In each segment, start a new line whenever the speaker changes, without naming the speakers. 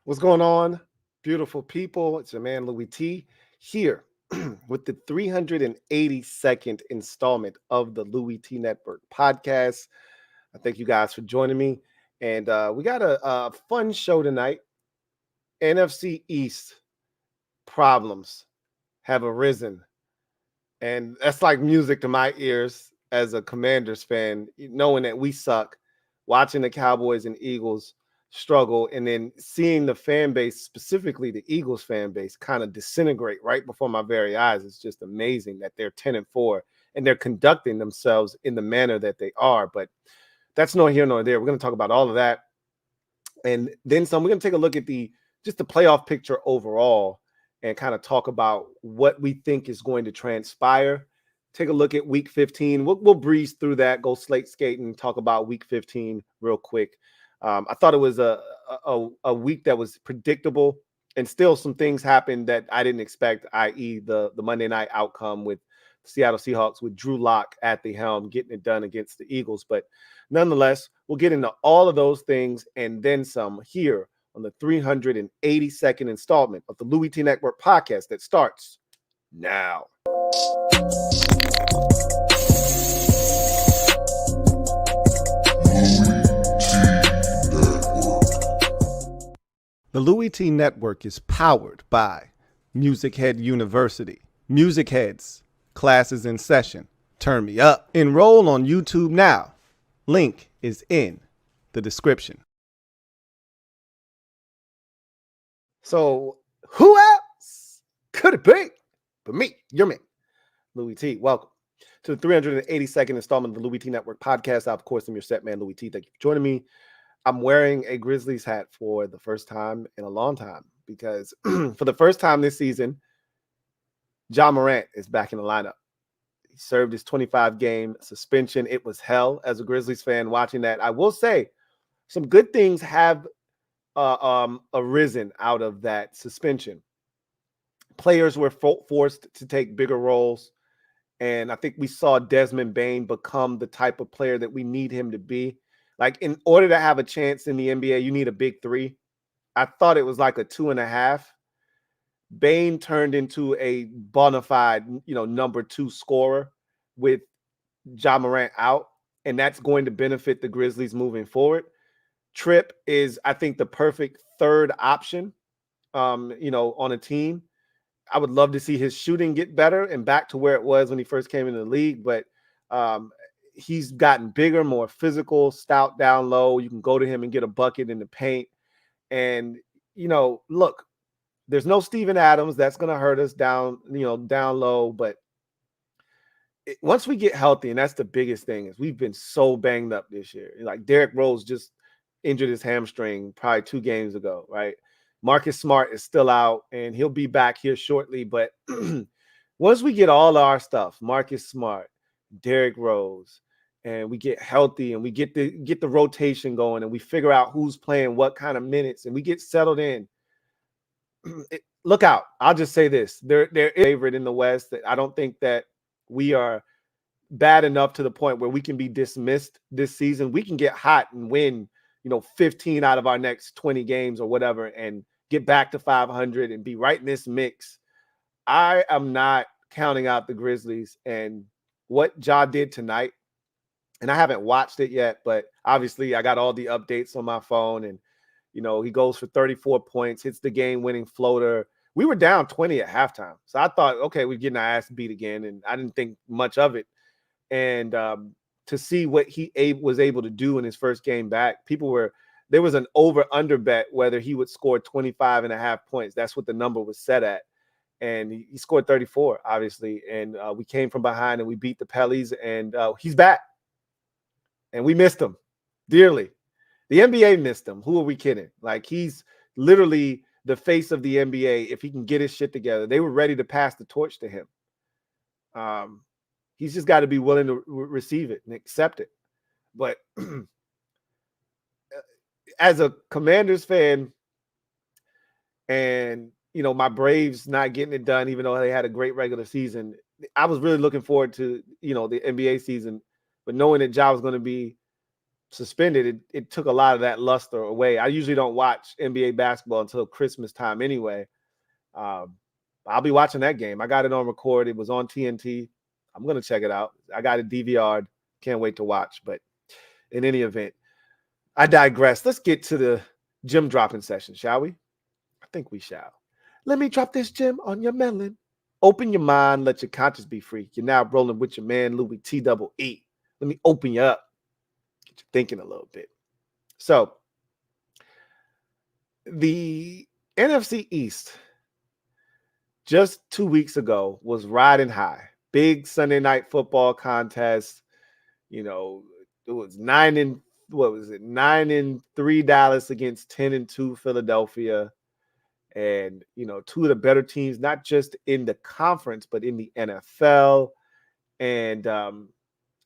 What's going on, beautiful people? It's your man Louie T here with the 382nd installment of the Louie T Network podcast. I thank you guys for joining me. And we got a fun show tonight. NFC East problems have arisen. And that's like music to my ears as a Commanders fan, knowing that we suck, watching the Cowboys and Eagles struggle, and then seeing the fan base, specifically the Eagles fan base, kind of disintegrate right before my very eyes. It's just amazing that they're 10-4 and they're conducting themselves in the manner that they are. But that's nor here nor there. We're going to talk about all of that. And then some. We're going to take a look at the playoff picture overall and kind of talk about what we think is going to transpire. Take a look at week 15. We'll breeze through that, go slate skating, talk about week 15 real quick. I thought it was a week that was predictable, and still some things happened that I didn't expect, i.e. the Monday night outcome with Seattle Seahawks with Drew Lock at the helm, getting it done against the Eagles. But nonetheless, we'll get into all of those things and then some here on the 382nd installment of the Louie T Network podcast that starts now. The Louie T Network is powered by MusicHead University. MusicHeads, classes in session. Turn me up. Enroll on YouTube now. Link is in the description. So who else could it be but me, your man, Louie T? Welcome to the 382nd installment of the Louie T Network podcast. I, of course, am your set man, Louie T. Thank you for joining me. I'm wearing a Grizzlies hat for the first time in a long time because for the first time this season, Morant is back in the lineup. He served his 25-game suspension. It was hell as a Grizzlies fan watching that. I will say some good things have arisen out of that suspension. Players were forced to take bigger roles, and I think we saw Desmond Bane become the type of player that we need him to be. Like, in order to have a chance in the NBA, you need a big three. I thought it was like a 2.5. Bane turned into a bona fide, number 2 scorer with Morant out, and that's going to benefit the Grizzlies moving forward. Tripp is, I think, the perfect third option, on a team. I would love to see his shooting get better and back to where it was when he first came into the league, but he's gotten bigger, more physical, stout down low. You can go to him and get a bucket in the paint. And, look, there's no Steven Adams. That's going to hurt us down low. But once we get healthy, and that's the biggest thing, is we've been so banged up this year. Like, Derrick Rose just injured his hamstring probably 2 games ago, right? Marcus Smart is still out, and he'll be back here shortly. But once we get all our stuff, Marcus Smart, Derrick Rose, and we get healthy and we get the rotation going and we figure out who's playing what kind of minutes and we get settled in, look out. I'll just say this. They're favorite in the West. I don't think that we are bad enough to the point where we can be dismissed this season. We can get hot and win, 15 out of our next 20 games or whatever and get back to 500 and be right in this mix. I am not counting out the Grizzlies, and what Ja did tonight, and I haven't watched it yet, but obviously I got all the updates on my phone, and, he goes for 34 points, hits the game-winning floater. We were down 20 at halftime, so I thought, okay, we're getting our ass beat again, and I didn't think much of it. And to see what he was able to do in his first game back, there was an over-under bet whether he would score 25.5 points. That's what the number was set at. And he scored 34, obviously. And we came from behind and we beat the Pellies, and he's back. And we missed him dearly. The NBA missed him. Who are we kidding? Like, he's literally the face of the NBA if he can get his shit together. They were ready to pass the torch to him. He's just got to be willing to receive it and accept it. But as a Commanders fan, and my Braves not getting it done, even though they had a great regular season, I was really looking forward to the NBA season. But knowing that Ja was going to be suspended, it took a lot of that luster away. I usually don't watch NBA basketball until Christmas time anyway. I'll be watching that game. I got it on record. It was on TNT. I'm going to check it out. I got it DVR'd. Can't wait to watch. But in any event, I digress. Let's get to the gem dropping session, shall we? I think we shall. Let me drop this gem on your melon. Open your mind. Let your conscience be free. You're now rolling with your man, Louie T-double-E. Let me open you up. Get you thinking a little bit. So, the NFC East just 2 weeks ago was riding high. Big Sunday night football contest. You know, it was 9-3 Dallas against 10-2 Philadelphia. And, you know, two of the better teams, not just in the conference, but in the NFL. And,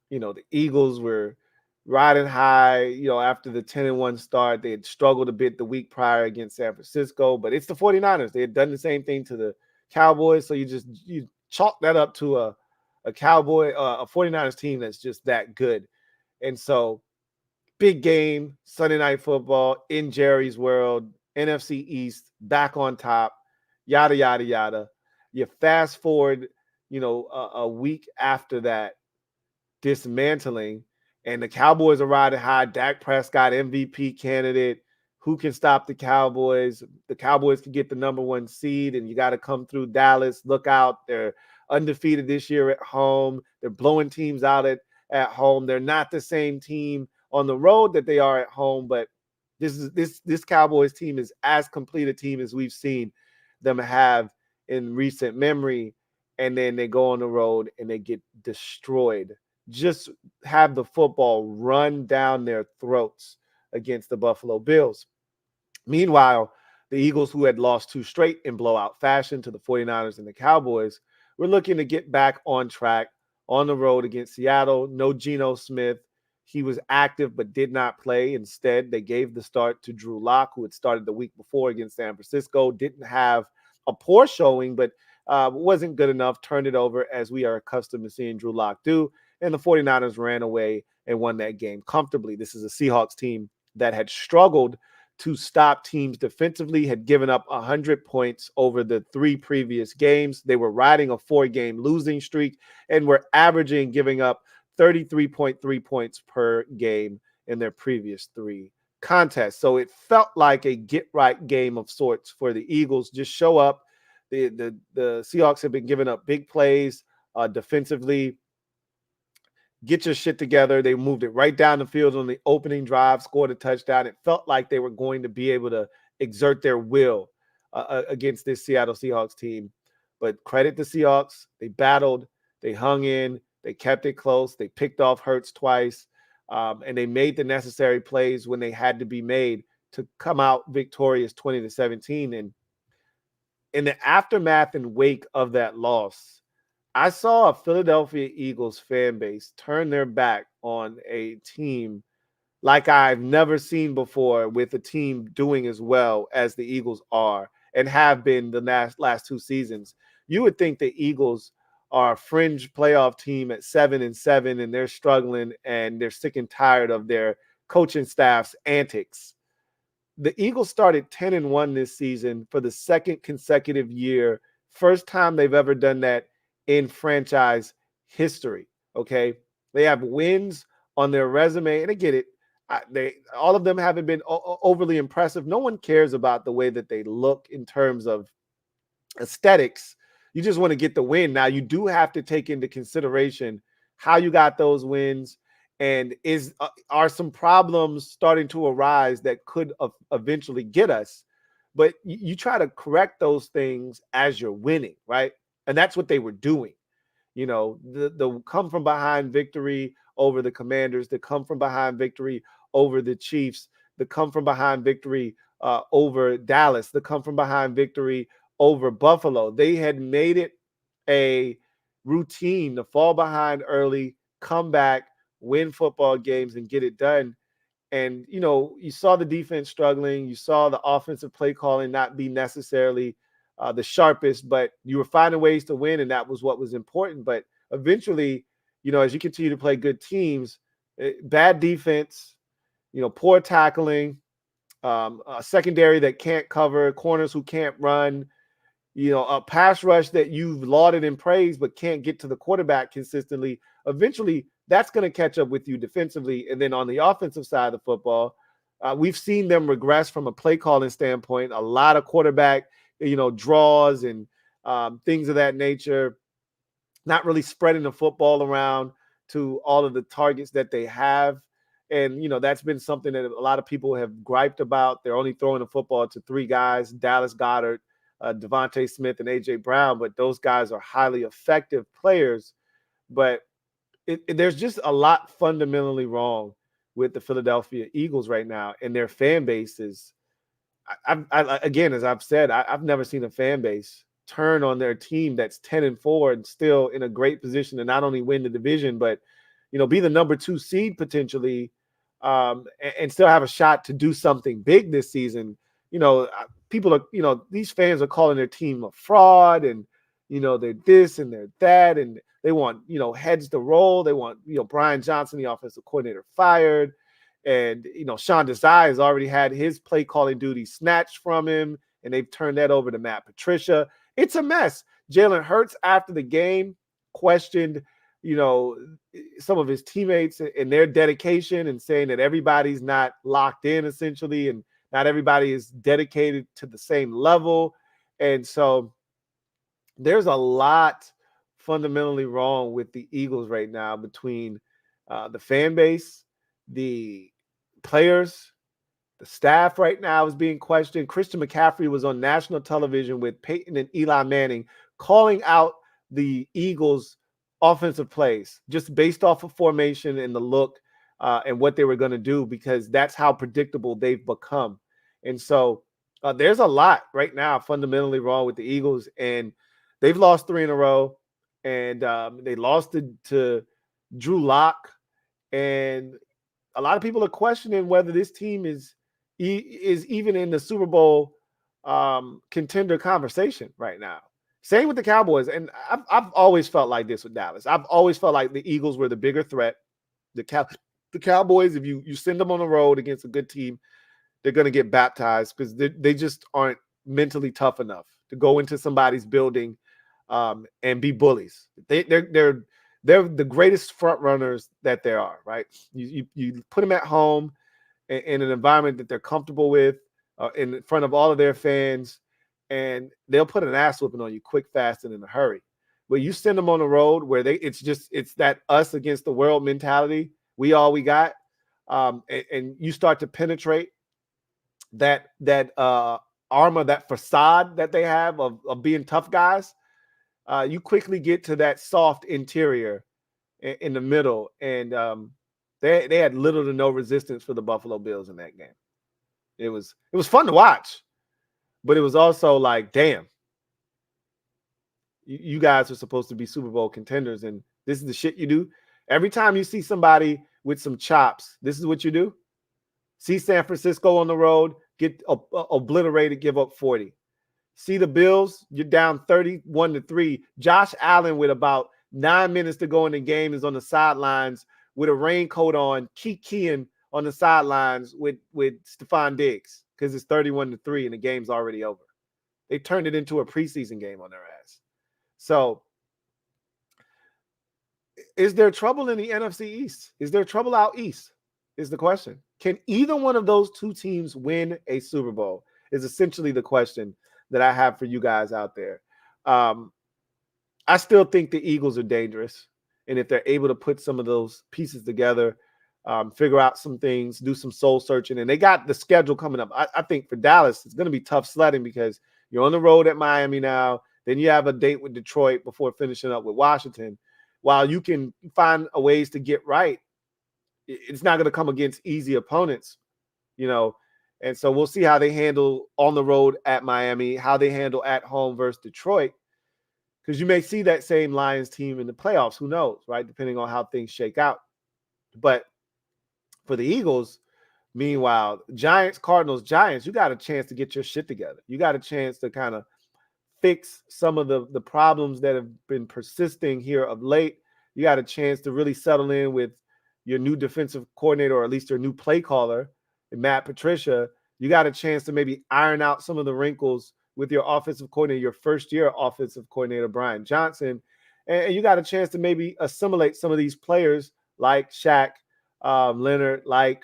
you know, the Eagles were riding high, you know, after the 10-1 start. They had struggled a bit the week prior against San Francisco, but it's the 49ers. They had done the same thing to the Cowboys. So you chalk that up to a 49ers team that's just that good. And so big game, Sunday night football in Jerry's world, NFC East, back on top, yada, yada, yada. You fast forward, you know, a week after that dismantling, and the Cowboys are riding high. Dak Prescott, MVP candidate. Who can stop the Cowboys? The Cowboys can get the number 1 seed, and you got to come through Dallas. Look out. They're undefeated this year at home. They're blowing teams out at home. They're not the same team on the road that they are at home, but this Cowboys team is as complete a team as we've seen them have in recent memory. And then they go on the road and they get destroyed. Just have the football run down their throats against the Buffalo Bills. Meanwhile, the Eagles, who had lost 2 straight in blowout fashion to the 49ers and the Cowboys, were looking to get back on track on the road against Seattle. No Geno Smith. He was active but did not play. Instead, they gave the start to Drew Lock, who had started the week before against San Francisco. Didn't have a poor showing, but wasn't good enough. Turned it over, as we are accustomed to seeing Drew Lock do. And the 49ers ran away and won that game comfortably. This is a Seahawks team that had struggled to stop teams defensively, had given up 100 points over the 3 previous games. They were riding a 4-game losing streak and were averaging giving up 33.3 points per game in their previous 3 contests. So it felt like a get-right game of sorts for the Eagles. Just show up. The Seahawks have been giving up big plays defensively. Get your shit together. They moved it right down the field on the opening drive, scored a touchdown. It felt like they were going to be able to exert their will against this Seattle Seahawks team. But credit the Seahawks. They battled. They hung in. They kept it close. They picked off Hurts twice. And they made the necessary plays when they had to be made to come out victorious 20-17. And in the aftermath and wake of that loss, I saw a Philadelphia Eagles fan base turn their back on a team like I've never seen before, with a team doing as well as the Eagles are and have been the last 2 seasons. You would think the Eagles are a fringe playoff team at 7-7, and they're struggling and they're sick and tired of their coaching staff's antics. The Eagles started 10-1 this season for the 2nd consecutive year. First time they've ever done that in franchise history. Okay. They have wins on their resume, and I get it. All of them haven't been overly impressive. No one cares about the way that they look in terms of aesthetics. You just want to get the win. Now, you do have to take into consideration how you got those wins, and are some problems starting to arise that could eventually get us. But you try to correct those things as you're winning, right? And that's what they were doing. You know, the come from behind victory over the Commanders, the come from behind victory over the Chiefs, the come from behind victory over Dallas, the come from behind victory over Buffalo. They had made it a routine to fall behind early, come back, win football games, and get it done. And, you know, you saw the defense struggling. You saw the offensive play calling not be necessarily the sharpest, but you were finding ways to win, and that was what was important. But eventually, you know, as you continue to play good teams, bad defense, poor tackling, a secondary that can't cover, corners who can't run, a pass rush that you've lauded and praised but can't get to the quarterback consistently. Eventually, that's going to catch up with you defensively. And then on the offensive side of the football, we've seen them regress from a play calling standpoint. A lot of quarterback, draws and things of that nature, not really spreading the football around to all of the targets that they have. And, that's been something that a lot of people have griped about. They're only throwing the football to three guys, Dallas Goedert, Devontae Smith, and A.J. Brown. But those guys are highly effective players. But there's just a lot fundamentally wrong with the Philadelphia Eagles right now. And their fan base is, again, as I've said, I've never seen a fan base turn on their team that's 10-4 and still in a great position to not only win the division, but be the number 2 seed potentially, and still have a shot to do something big this season. People are, these fans are calling their team a fraud, and they're this and they're that, and they want heads to roll. They want Brian Johnson, the offensive coordinator, fired, and Sean Desai has already had his play calling duty snatched from him, and they've turned that over to Matt Patricia. It's a mess. Jalen Hurts after the game questioned some of his teammates and their dedication, and saying that everybody's not locked in essentially, and not everybody is dedicated to the same level. And so there's a lot fundamentally wrong with the Eagles right now, between the fan base, the players, the staff right now is being questioned. Christian McCaffrey was on national television with Peyton and Eli Manning calling out the Eagles' offensive plays just based off of formation and the look and what they were going to do, because that's how predictable they've become. And so there's a lot right now fundamentally wrong with the Eagles, and they've lost 3 in a row, and they lost to Drew Lock, and a lot of people are questioning whether this team is even in the Super Bowl contender conversation right now. Same with the Cowboys. And I've always felt like this with Dallas. I've always felt like the Eagles were the bigger threat. The Cowboys, if you send them on the road against a good team, they're going to get baptized, because they just aren't mentally tough enough to go into somebody's building and be bullies. They're the greatest front runners that there are, right? You put them at home in an environment that they're comfortable with, in front of all of their fans, and they'll put an ass whooping on you quick, fast, and in a hurry. But you send them on the road where it's that us against the world mentality. We all we got, and you start to penetrate that armor, that facade that they have of being tough guys. You quickly get to that soft interior in the middle, and they had little to no resistance for the Buffalo Bills in that game. It was fun to watch, but it was also like, damn, you guys are supposed to be Super Bowl contenders, and this is the shit you do. Every time you see somebody with some chops, this is what you do. See San Francisco on the road, get obliterated, give up 40. See the Bills, you're down 31-3. Josh Allen, with about 9 minutes to go in the game, is on the sidelines with a raincoat on, keying on the sidelines with Stephon Diggs, because it's 31-3 and the game's already over. They turned it into a preseason game on their ass. So is there trouble in the NFC East? Is there trouble out east is the question. Can either one of those two teams win a Super Bowl is essentially the question that I have for you guys out there. I still think the Eagles are dangerous. And if they're able to put some of those pieces together, figure out some things, do some soul searching, and they got the schedule coming up. I think for Dallas, it's going to be tough sledding, because you're on the road at Miami now. Then you have a date with Detroit before finishing up with Washington. While you can find ways to get right, it's not going to come against easy opponents, And so we'll see how they handle on the road at Miami, how they handle at home versus Detroit, because you may see that same Lions team in the playoffs. Who knows, right? Depending on how things shake out. But for the Eagles, meanwhile, Giants, Cardinals, Giants, you got a chance to get your shit together. You got a chance to kind of fix some of the problems that have been persisting here of late. You got a chance to really settle in with your new defensive coordinator, or at least your new play caller, Matt Patricia, you got a chance to maybe iron out some of the wrinkles with your offensive coordinator, your first-year offensive coordinator, Brian Johnson. And you got a chance to maybe assimilate some of these players like Shaq, Leonard, like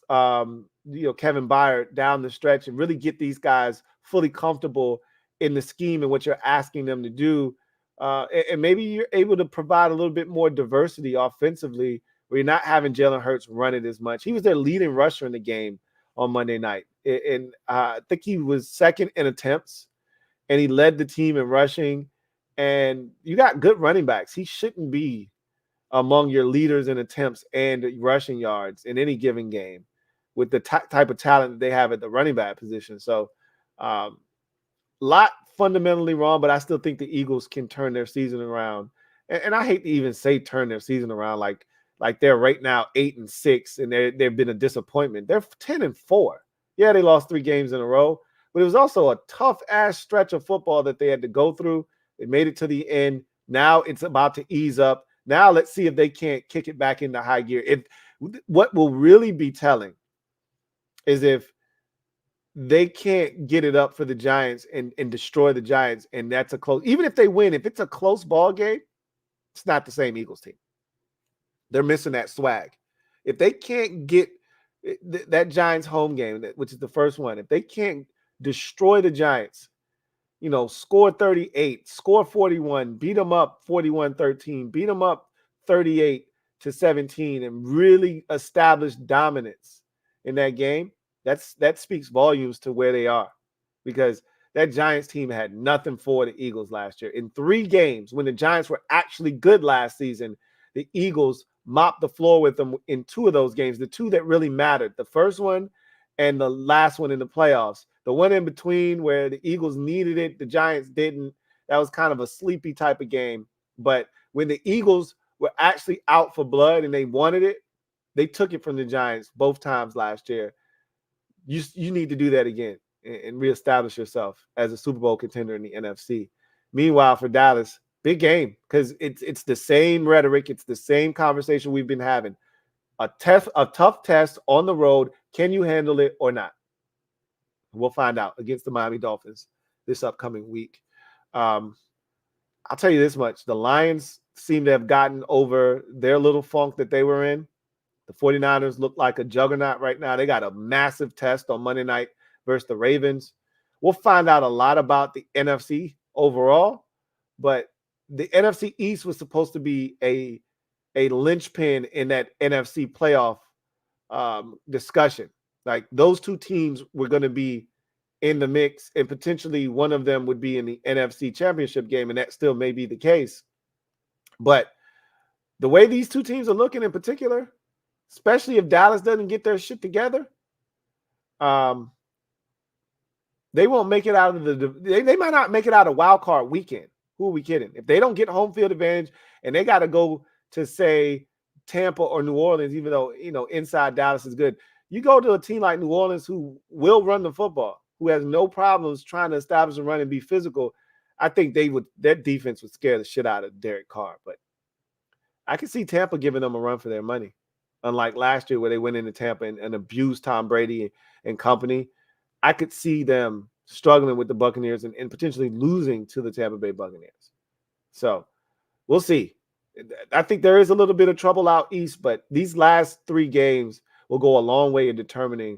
Kevin Byard down the stretch, and really get these guys fully comfortable in the scheme and what you're asking them to do. And maybe you're able to provide a little bit more diversity offensively, where you're not having Jalen Hurts run it as much. He was their leading rusher in the game on Monday night. And I think he was second in attempts, and he led the team in rushing. And you got good running backs. He shouldn't be among your leaders in attempts and rushing yards in any given game with the type of talent that they have at the running back position. So lot fundamentally wrong, but I still think the Eagles can turn their season around. And I hate to even say turn their season around, like they're right now 8-6 and they've been a disappointment. They're 10-4. Yeah, they lost 3 games in a row, but it was also a tough ass stretch of football that they had to go through. They made it to the end. Now it's about to ease up. Now let's see if they can't kick it back into high gear. If what will really be telling is if they can't get it up for the Giants and destroy the Giants, and that's a close. Even if they win, if it's a close ball game, it's not the same Eagles team. They're missing that swag. If they can't get that Giants home game, which is the first one, if they can't destroy the Giants, score 38, score 41, beat them up 41-13, beat them up 38-17, and really establish dominance in that game, that speaks volumes to where they are, because that Giants team had nothing for the Eagles last year. In 3 games, when the Giants were actually good last season, the Eagles mopped the floor with them in 2 of those games, the 2 that really mattered, the first one and the last one in the playoffs. The one in between where the Eagles needed it, the Giants didn't. That was kind of a sleepy type of game. But when the Eagles were actually out for blood and they wanted it, they took it from the Giants both times last year. You need to do that again and reestablish yourself as a Super Bowl contender in the NFC. Meanwhile, for Dallas, big game, because it's the same rhetoric. It's the same conversation we've been having. A tough test on the road. Can you handle it or not? We'll find out against the Miami Dolphins this upcoming week. I'll tell you this much. The Lions seem to have gotten over their little funk that they were in. The 49ers look like a juggernaut right now. They got a massive test on Monday night versus the Ravens. We'll find out a lot about the NFC overall, but the NFC East was supposed to be a linchpin in that NFC playoff discussion. Like, those 2 teams were going to be in the mix, and potentially one of them would be in the NFC Championship game, and that still may be the case. But the way these 2 teams are looking in particular, especially if Dallas doesn't get their shit together, they won't make it out of they might not make it out of wild card weekend. Who are we kidding? If they don't get home field advantage and they got to go to, say, Tampa or New Orleans, even though, inside Dallas is good, you go to a team like New Orleans who will run the football, who has no problems trying to establish a run and be physical. I think their defense would scare the shit out of Derek Carr. But I can see Tampa giving them a run for their money. Unlike last year where they went into Tampa and abused Tom Brady and company, I could see them struggling with the Buccaneers and potentially losing to the Tampa Bay Buccaneers. So we'll see. I think there is a little bit of trouble out east, but these last 3 games will go a long way in determining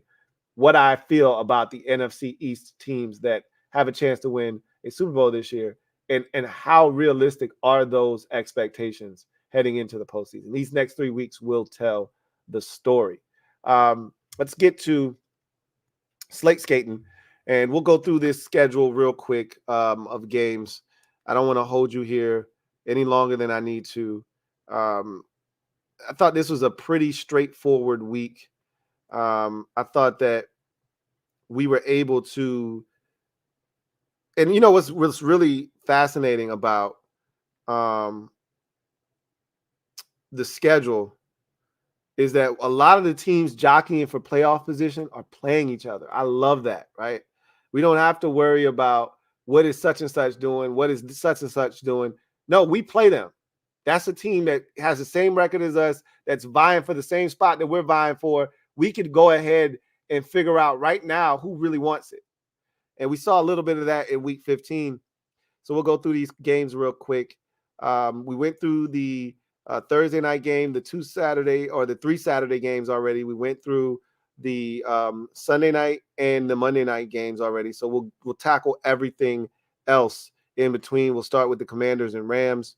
what I feel about the NFC East teams that have a chance to win a Super Bowl this year, and how realistic are those expectations heading into the postseason. These next 3 weeks will tell the story. Let's get to Slate Skatin, and we'll go through this schedule real quick of games. I don't want to hold you here any longer than I need to. I thought this was a pretty straightforward week. I thought that we were able to, and what's really fascinating about the schedule is that a lot of the teams jockeying for playoff position are playing each other. I love that, right? We don't have to worry about what is such and such doing, what is such and such doing. No, we play them. That's a team that has the same record as us, that's vying for the same spot that we're vying for. We could go ahead and figure out right now who really wants it. And we saw a little bit of that in week 15. So we'll go through these games real quick. We went through the Thursday night game, the 3 Saturday games already. We went through the Sunday night and the Monday night games already. So we'll tackle everything else in between. We'll start with the Commanders and Rams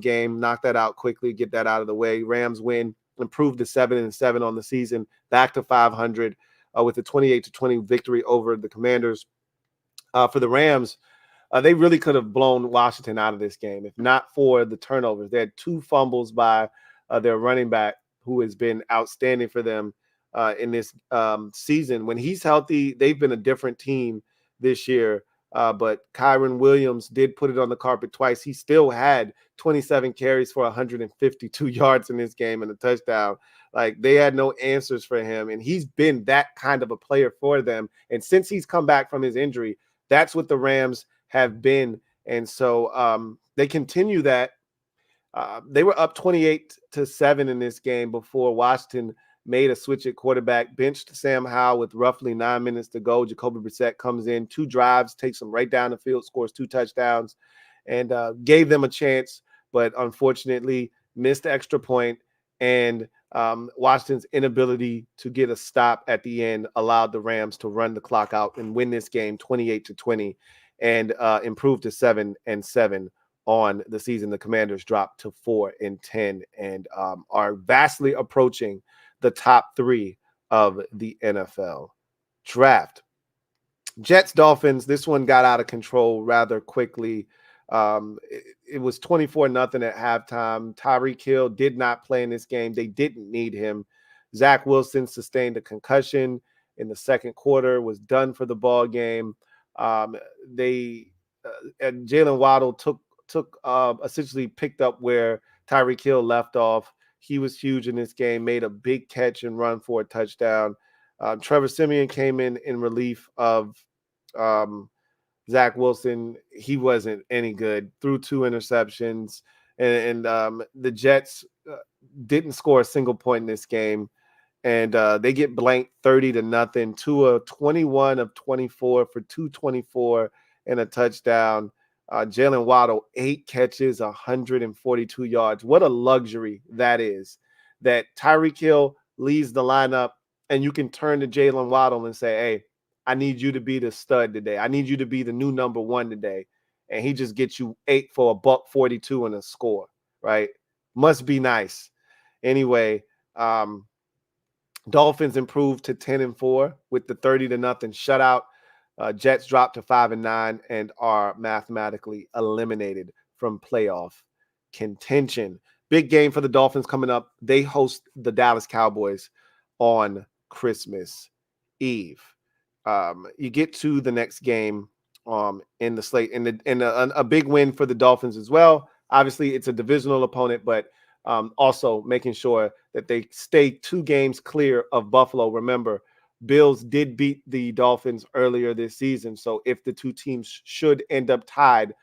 game, knock that out quickly, get that out of the way. Rams win, improve to 7-7 on the season, back to 500 with a 28-20 victory over the Commanders. For the Rams, they really could have blown Washington out of this game if not for the turnovers. They had 2 fumbles by their running back, who has been outstanding for them in this season. When he's healthy, they've been a different team this year. But Kyron Williams did put it on the carpet twice. He still had 27 carries for 152 yards in this game and a touchdown. Like, they had no answers for him, and he's been that kind of a player for them. And since he's come back from his injury, that's what the Rams have been. And so they continue that. They were up 28-7 in this game before Washington made a switch at quarterback, benched Sam Howell with roughly 9 minutes to go. Jacoby Brissett comes in, 2 drives, takes them right down the field, scores 2 touchdowns, and gave them a chance, but unfortunately missed the extra point. And Washington's inability to get a stop at the end allowed the Rams to run the clock out and win this game 28-20 and improve to 7-7 on the season. The Commanders dropped to 4-10 and are vastly approaching the top 3 of the NFL draft. Jets, Dolphins, this one got out of control rather quickly. It was 24-0 at halftime. Tyreek Hill did not play in this game. They didn't need him. Zach Wilson sustained a concussion in the second quarter, was done for the ball game. And Jalen Waddle took essentially picked up where Tyreek Hill left off. He was huge in this game, made a big catch and run for a touchdown. Trevor Siemian came in relief of Zach Wilson. He wasn't any good, threw 2 interceptions, and the Jets didn't score a single point in this game. And they get blanked 30-0. Tua 21 of 24 for 224 and a touchdown. Jalen Waddle, 8 catches, 142 yards. What a luxury that is, that Tyreek Hill leads the lineup and you can turn to Jalen Waddle and say, hey, I need you to be the stud today. I need you to be the new number 1 today. And he just gets you 8 for $142 and a score, right? Must be nice. Anyway, Dolphins improved to 10-4 with the 30-0 shutout. Jets dropped to 5-9 and are mathematically eliminated from playoff contention. Big game for the Dolphins coming up. They host the Dallas Cowboys on Christmas Eve. You get to the next game in the slate, and a big win for the Dolphins as well. Obviously, it's a divisional opponent, but also making sure that they stay 2 games clear of Buffalo. Remember, Bills did beat the Dolphins earlier this season. So if the 2 teams should end up tied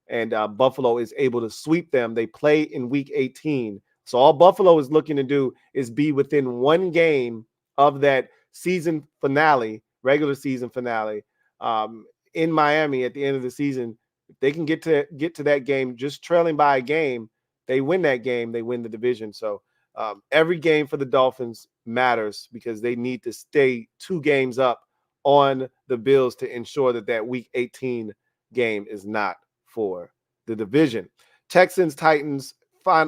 and Buffalo is able to sweep them, they play in week 18. So all Buffalo is looking to do is be within 1 game of that season finale, regular season finale in Miami at the end of the season. If they can get to that game, just trailing by a game, they win that game, they win the division. So every game for the Dolphins matters because they need to stay 2 games up on the Bills to ensure that week 18 game is not for the division. Texans, Titans,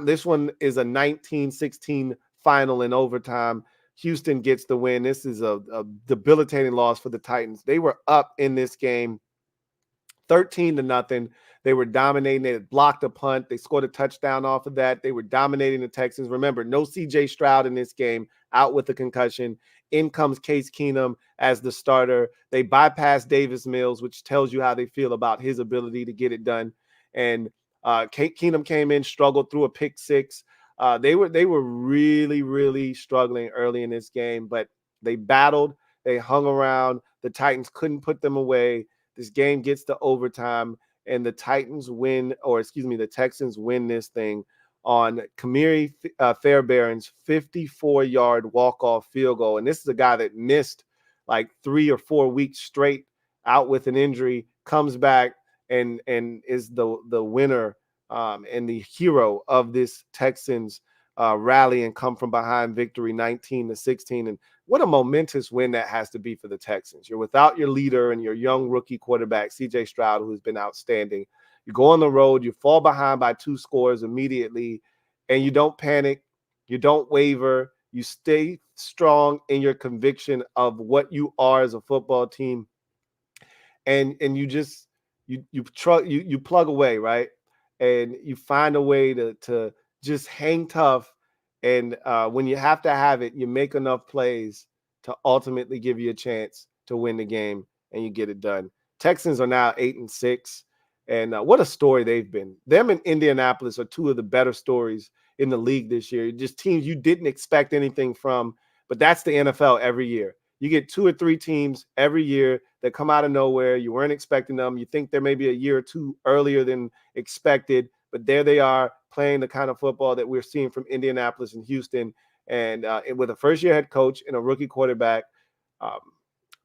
this one is a 19-16 final in overtime. Houston gets the win. This is a debilitating loss for the Titans. They were up in this game 13-0. They were dominating. They had blocked a punt. They scored a touchdown off of that. They were dominating the Texans. Remember, no CJ Stroud in this game, out with a concussion. In comes Case Keenum as the starter. They bypass Davis Mills, which tells you how they feel about his ability to get it done. And Keenum came in, struggled through a pick 6. They were really, really struggling early in this game, but they battled. They hung around. The Titans couldn't put them away. This game gets to overtime, and the Texans win this thing on Kamiri Fairbairn's 54-yard walk-off field goal. And this is a guy that missed like 3 or 4 weeks straight out with an injury, comes back and is the winner and the hero of this Texans rally and come from behind victory 19-16. And what a momentous win that has to be for the Texans. You're without your leader and your young rookie quarterback, CJ Stroud, who's been outstanding. You go on the road, you fall behind by 2 scores immediately, and you don't panic, you don't waver, you stay strong in your conviction of what you are as a football team, and you just you plug away, right? And you find a way to just hang tough, and when you have to have it, you make enough plays to ultimately give you a chance to win the game, and you get it done. Texans are now 8-6. And what a story they've been. Them and Indianapolis are 2 of the better stories in the league this year. Just teams you didn't expect anything from, but that's the NFL every year. You get 2 or 3 teams every year that come out of nowhere. You weren't expecting them. You think they're maybe a year or 2 earlier than expected, but there they are playing the kind of football that we're seeing from Indianapolis and Houston. And with a first-year head coach and a rookie quarterback,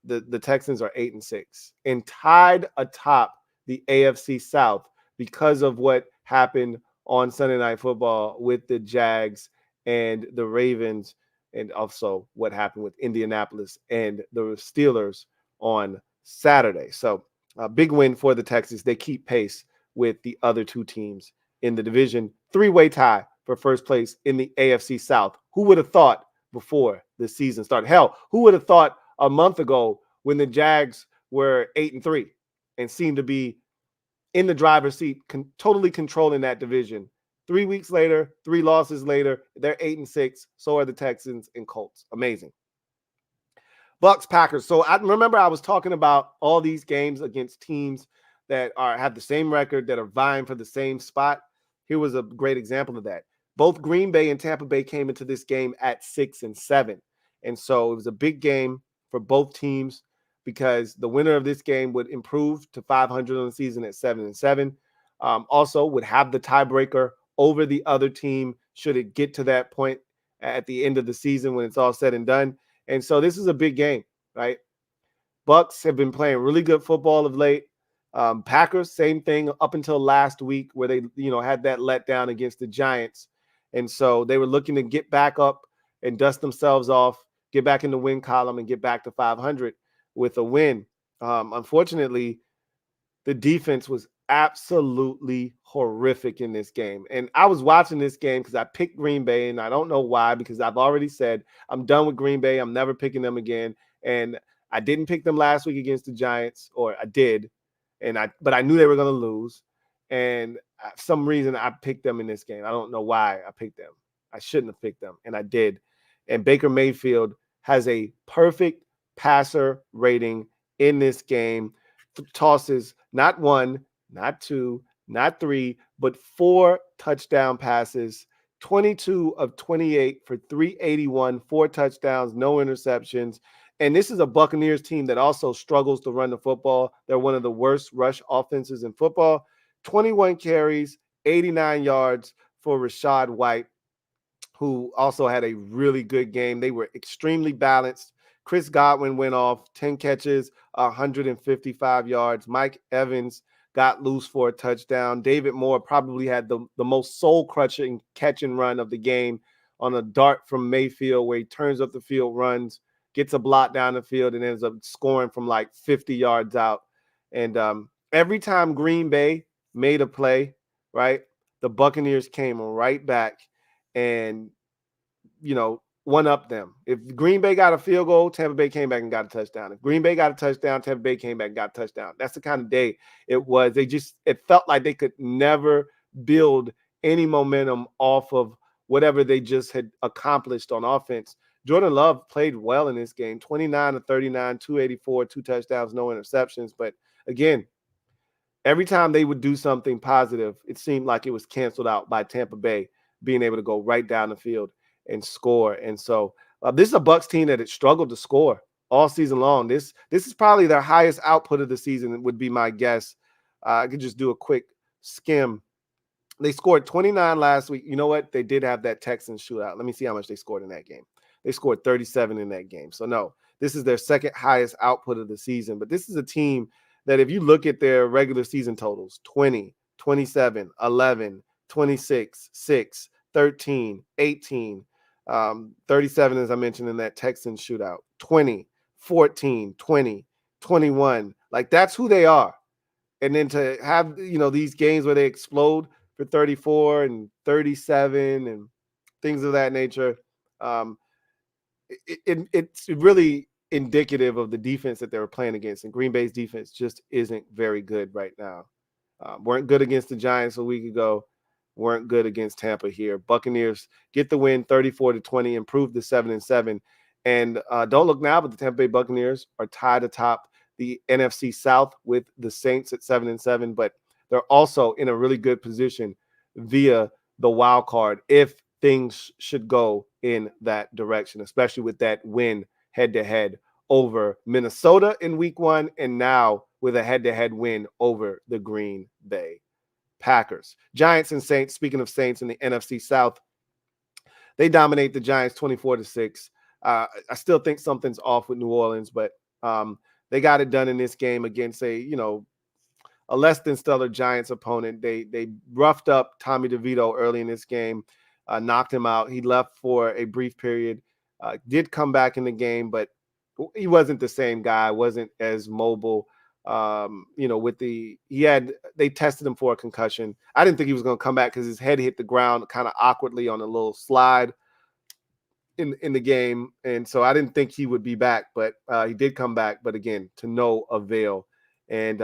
the Texans are 8-6 and tied atop the AFC South because of what happened on Sunday Night Football with the Jags and the Ravens, and also what happened with Indianapolis and the Steelers on Saturday. So a big win for the Texans. They keep pace with the other 2 teams in the division. 3-way tie for first place in the AFC South. Who would have thought before the season started? Hell, who would have thought a month ago when the Jags were 8-3 and seemed to be in the driver's seat, totally controlling that division? 3 weeks later, 3 losses later, they're 8-6. So are the Texans and Colts. Amazing. Bucks, Packers. So I remember I was talking about all these games against teams that have the same record, that are vying for the same spot. Here was a great example of that. Both Green Bay and Tampa Bay came into this game at 6-7. And so it was a big game for both teams because the winner of this game would improve to 500 on the season at 7-7. Also would have the tiebreaker over the other team should it get to that point at the end of the season when it's all said and done. And so this is a big game, right? Bucks have been playing really good football of late. Packers, same thing up until last week where they, had that letdown against the Giants. And so they were looking to get back up and dust themselves off, get back in the win column and get back to 500 with a win. Unfortunately, the defense was absolutely horrific in this game. And I was watching this game because I picked Green Bay, and I don't know why, because I've already said I'm done with Green Bay. I'm never picking them again. And I didn't pick them last week against the Giants, or I did, but I knew they were going to lose. And for some reason, I picked them in this game. I don't know why I picked them. I shouldn't have picked them, and I did. And Baker Mayfield has a perfect passer rating in this game. Tosses not 1, not 2, not 3, but 4 touchdown passes, 22 of 28 for 381, 4 touchdowns, no interceptions. And this is a Buccaneers team that also struggles to run the football. They're one of the worst rush offenses in football. 21 carries, 89 yards for Rachaad White, who also had a really good game. They were extremely balanced. Chris Godwin went off, 10 catches, 155 yards. Mike Evans got loose for a touchdown. David Moore probably had the most soul-crushing catch and run of the game on a dart from Mayfield where he turns up the field, runs, gets a block down the field, and ends up scoring from like 50 yards out. And every time Green Bay made a play, right, the Buccaneers came right back and, one-up them. If Green Bay got a field goal, Tampa Bay came back and got a touchdown. If Green Bay got a touchdown, Tampa Bay came back and got a touchdown. That's the kind of day it was. It felt like they could never build any momentum off of whatever they just had accomplished on offense. Jordan Love played well in this game, 29 of 39, 284, 2 touchdowns, no interceptions. But again, every time they would do something positive, it seemed like it was canceled out by Tampa Bay being able to go right down the field and score. And so this is a Bucs team that had struggled to score all season long. This is probably their highest output of the season, would be my guess. I could just do a quick skim They scored 29 last week. You know what? They did have that Texans shootout. Let me see how much they scored in that game. They scored 37 in that game. So, no, this is their second highest output of the season. But this is a team that if you look at their regular season totals, 20, 27, 11, 26, 6, 13, 18, 37, as I mentioned in that Texans shootout, 20, 14, 20, 21. Like, that's who they are. And then to have, these games where they explode for 34 and 37 and things of that nature, it's really indicative of the defense that they were playing against. And Green Bay's defense just isn't very good right now. Weren't good against the Giants a week ago. Weren't good against Tampa here. Buccaneers get the win 34-20, improve to 7-7. And don't look now, but the Tampa Bay Buccaneers are tied atop the NFC South with the Saints at 7-7, but they're also in a really good position via the wild card if things should go in that direction, especially with that win head-to-head over Minnesota in week 1, and now with a head-to-head win over the Green Bay Packers. Giants and Saints, speaking of Saints in the NFC South, they dominate the Giants 24-6. I still think something's off with New Orleans, but they got it done in this game against a less than stellar Giants opponent. They roughed up Tommy DeVito early in this game, knocked him out. He left for a brief period, did come back in the game, but he wasn't the same guy, wasn't as mobile. They tested him for a concussion. I didn't think he was going to come back because his head hit the ground kind of awkwardly on a little slide in the game, and so I didn't think he would be back, but he did come back, but again, to no avail. And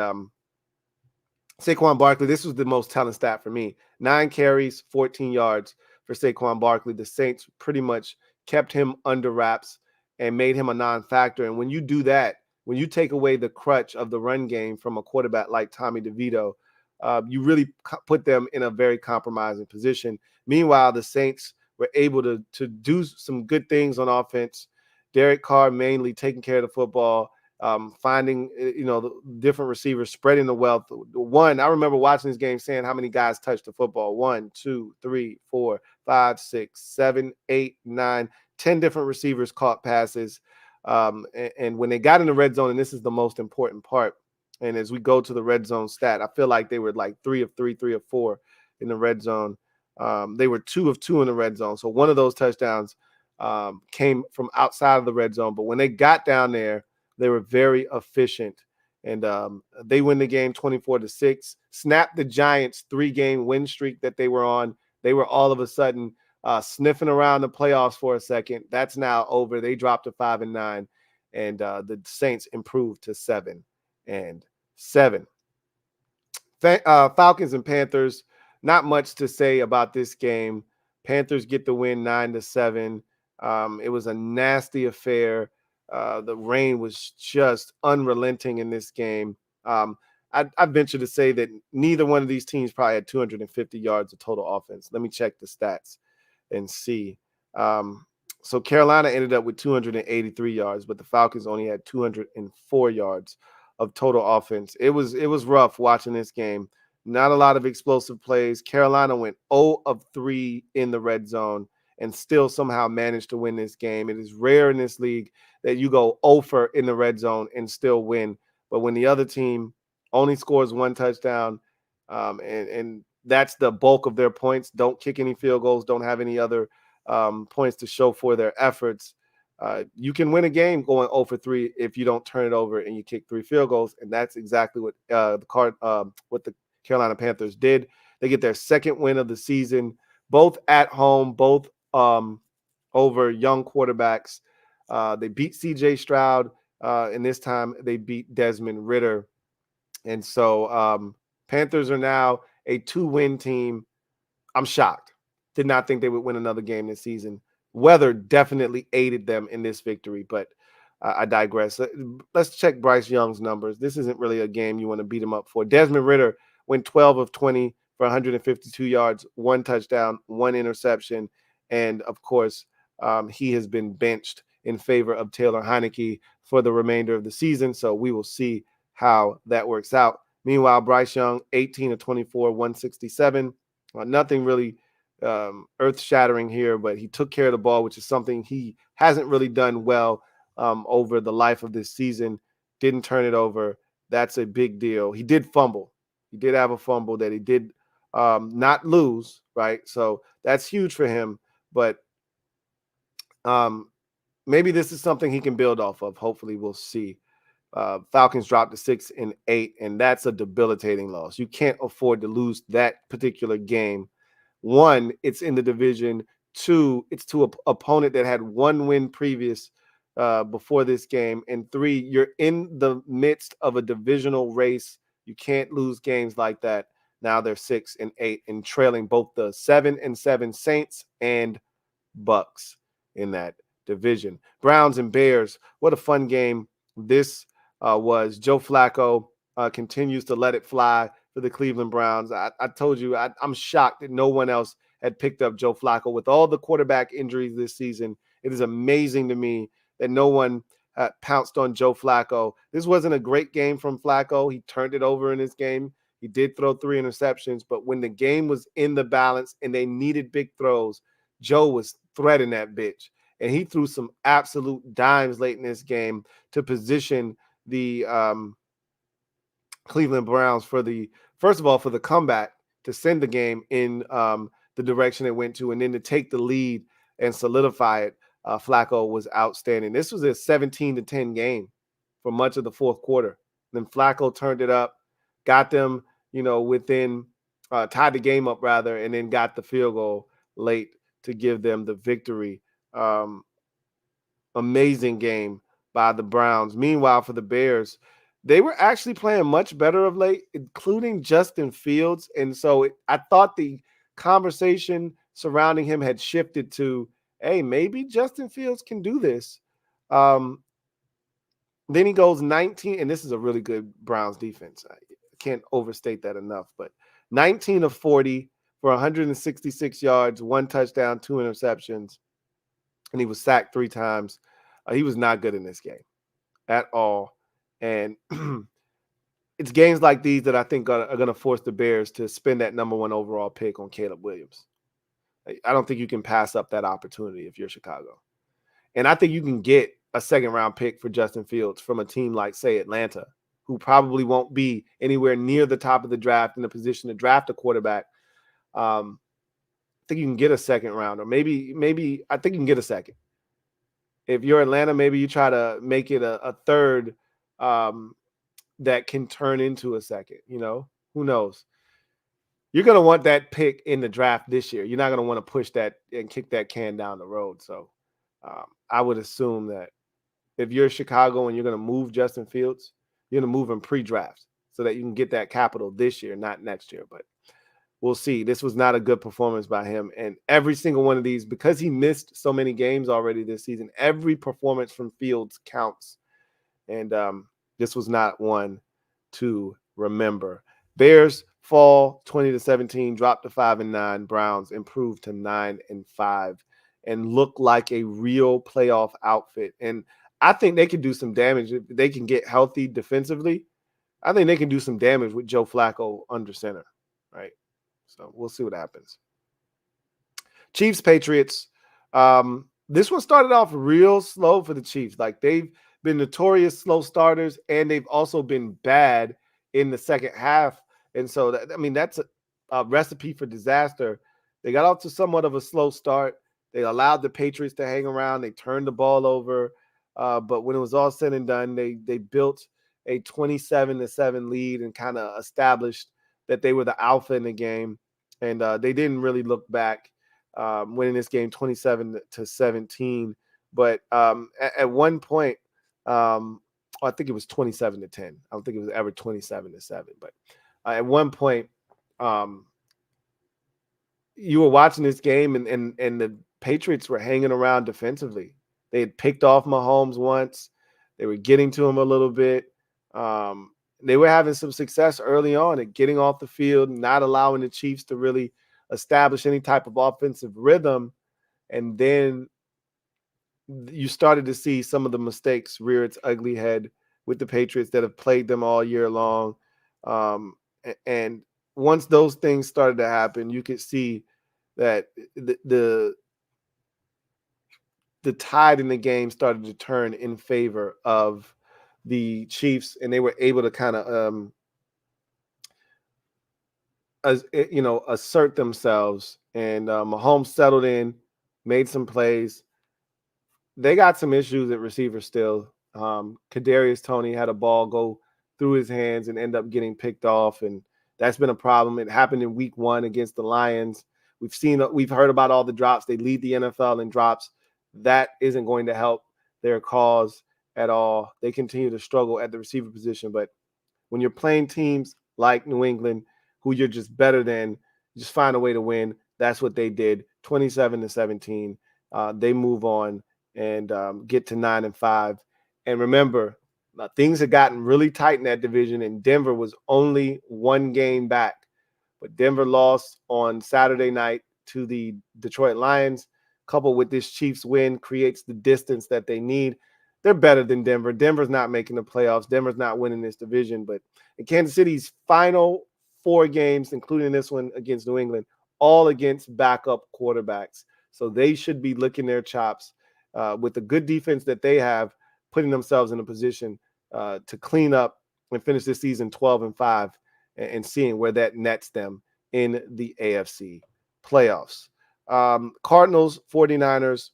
Saquon Barkley, this was the most telling stat for me. 9 carries, 14 yards for Saquon Barkley. The Saints pretty much kept him under wraps and made him a non-factor. And when you do that, when you take away the crutch of the run game from a quarterback like Tommy DeVito, you really put them in a very compromising position. Meanwhile, the Saints were able to do some good things on offense. Derek Carr mainly taking care of the football, finding the different receivers, spreading the wealth. I remember watching this game saying how many guys touched the football. 1, 2, 3, 4, 5, 6, 7, 8, 9, 10 different receivers caught passes. And when they got in the red zone, and this is the most important part, and as we go to the red zone stat, I feel like they were like 3 of 3, 3 of 4 in the red zone. They were 2 of 2 in the red zone. So one of those touchdowns came from outside of the red zone. But when they got down there, they were very efficient. And they win the game 24-6, snapped the Giants' 3-game win streak that they were on. They were all of a sudden sniffing around the playoffs for a second. That's now over. They dropped to 5-9, and the Saints improved to 7-7. Falcons and Panthers, not much to say about this game. Panthers get the win 9-7. It was a nasty affair. The rain was just unrelenting in this game. I venture to say that neither one of these teams probably had 250 yards of total offense. Let me check the stats and see. So Carolina ended up with 283 yards, but the Falcons only had 204 yards of total offense. It was rough watching this game. Not a lot of explosive plays. Carolina went 0 of 3 in the red zone and still somehow managed to win this game. It is rare in this league that you go 0 for in the red zone and still win. But when the other team only scores 1 touchdown, and that's the bulk of their points, don't kick any field goals, don't have any other points to show for their efforts, you can win a game going 0 for 3 if you don't turn it over and you kick 3 field goals. And that's exactly what the Carolina Panthers did. They get their second win of the season, both at home, both over young quarterbacks. They beat C.J. Stroud, and this time they beat Desmond Ridder. And so Panthers are now a 2-win team. I'm shocked. Did not think they would win another game this season. Weather definitely aided them in this victory, but I digress. Let's check Bryce Young's numbers. This isn't really a game you want to beat him up for. Desmond Ridder went 12 of 20 for 152 yards, 1 touchdown, 1 interception. And, of course, he has been benched in favor of Taylor Heineke for the remainder of the season. So we will see how that works out. Meanwhile, Bryce Young, 18 of 24, 167, Nothing really earth-shattering here, but he took care of the ball, which is something he hasn't really done well over the life of this season. Didn't turn it over. That's a big deal. He did fumble. He did have a fumble that he did not lose, right? So that's huge for him. But maybe this is something he can build off of. Hopefully, we'll see. Falcons dropped to 6-8, and that's a debilitating loss. You can't afford to lose that particular game. One, it's in the division. Two, it's to an opponent that had one win previous before this game. And three, you're in the midst of a divisional race. You can't lose games like that. Now they're 6-8 and trailing both the 7-7 Saints and Bucks in that division. Browns and Bears. What a fun game this was. Joe Flacco continues to let it fly for the Cleveland Browns. I told you, I'm shocked that no one else had picked up Joe Flacco with all the quarterback injuries this season. It is amazing to me that no one pounced on Joe Flacco. This wasn't a great game from Flacco. He turned it over in this game. He did throw 3 interceptions, but when the game was in the balance and they needed big throws, Joe was threading that bitch. And he threw some absolute dimes late in this game to position the Cleveland Browns for the, first of all, for the comeback to send the game in the direction it went to, and then to take the lead and solidify it. Flacco was outstanding. This was a 17-10 game for much of the fourth quarter. Then Flacco turned it up, got them, within, tied the game up rather, and then got the field goal late to give them the victory. Amazing game by the Browns. Meanwhile, for the Bears, they were actually playing much better of late, including Justin Fields. And so I thought the conversation surrounding him had shifted to, hey, maybe Justin Fields can do this. Then he goes 19, and this is a really good Browns defense. I can't overstate that enough, but 19 of 40 for 166 yards, 1 touchdown, 2 interceptions, and he was sacked 3 times. He was not good in this game at all. And it's games like these that I think are going to force the Bears to spend that number 1 overall pick on Caleb Williams. I don't think you can pass up that opportunity if you're Chicago. And I think you can get a second-round pick for Justin Fields from a team like, say, Atlanta, who probably won't be anywhere near the top of the draft in a position to draft a quarterback. I think you can get a second round, or maybe I think you can get a second. If you're Atlanta, maybe you try to make it a third that can turn into a second. Who knows? You're going to want that pick in the draft this year. You're not going to want to push that and kick that can down the road. So I would assume that if you're Chicago and you're going to move Justin Fields, you're going to move him pre-draft so that you can get that capital this year, not next year. But we'll see. This was not a good performance by him. And every single one of these, because he missed so many games already this season, every performance from Fields counts. And this was not one to remember. Bears fall 20-17, drop to 5-9. Browns improved to 9-5 and look like a real playoff outfit. And I think they can do some damage if they can get healthy defensively. I think they can do some damage with Joe Flacco under center, right? So we'll see what happens. Chiefs, Patriots. This one started off real slow for the Chiefs. Like, they've been notorious slow starters, and they've also been bad in the second half. And so, that's a recipe for disaster. They got off to somewhat of a slow start. They allowed the Patriots to hang around. They turned the ball over. But when it was all said and done, they built a 27-7 lead and kind of established that they were the alpha in the game. And they didn't really look back, winning this game 27-17. But at one point, I think it was 27-10. I don't think it was ever 27-7. But at one point, you were watching this game, and the Patriots were hanging around defensively. They had picked off Mahomes once. They were getting to him a little bit. They were having some success early on at getting off the field, not allowing the Chiefs to really establish any type of offensive rhythm. And then you started to see some of the mistakes rear its ugly head with the Patriots that have plagued them all year long. And once those things started to happen, you could see that the tide in the game started to turn in favor of the Chiefs, and they were able to kind of assert themselves. And Mahomes settled in, made some plays. They got some issues at receiver still. Kadarius Toney had a ball go through his hands and end up getting picked off, and that's been a problem. It happened in Week 1 against the Lions. We've heard about all the drops. They lead the NFL in drops. That isn't going to help their cause at all. They continue to struggle at the receiver position, but when you're playing teams like New England, who you're just better than, just find a way to win. That's what they did. 27-17. They move on and get to 9-5. And remember, things had gotten really tight in that division, and Denver was only one game back. But Denver lost on Saturday night to the Detroit Lions, coupled with this Chiefs win, creates the distance that they need. They're better than Denver. Denver's not making the playoffs. Denver's not winning this division. But in Kansas City's final 4 games, including this one against New England, all against backup quarterbacks. So they should be licking their chops with the good defense that they have, putting themselves in a position to clean up and finish this season 12-5 and seeing where that nets them in the AFC playoffs. Cardinals, 49ers.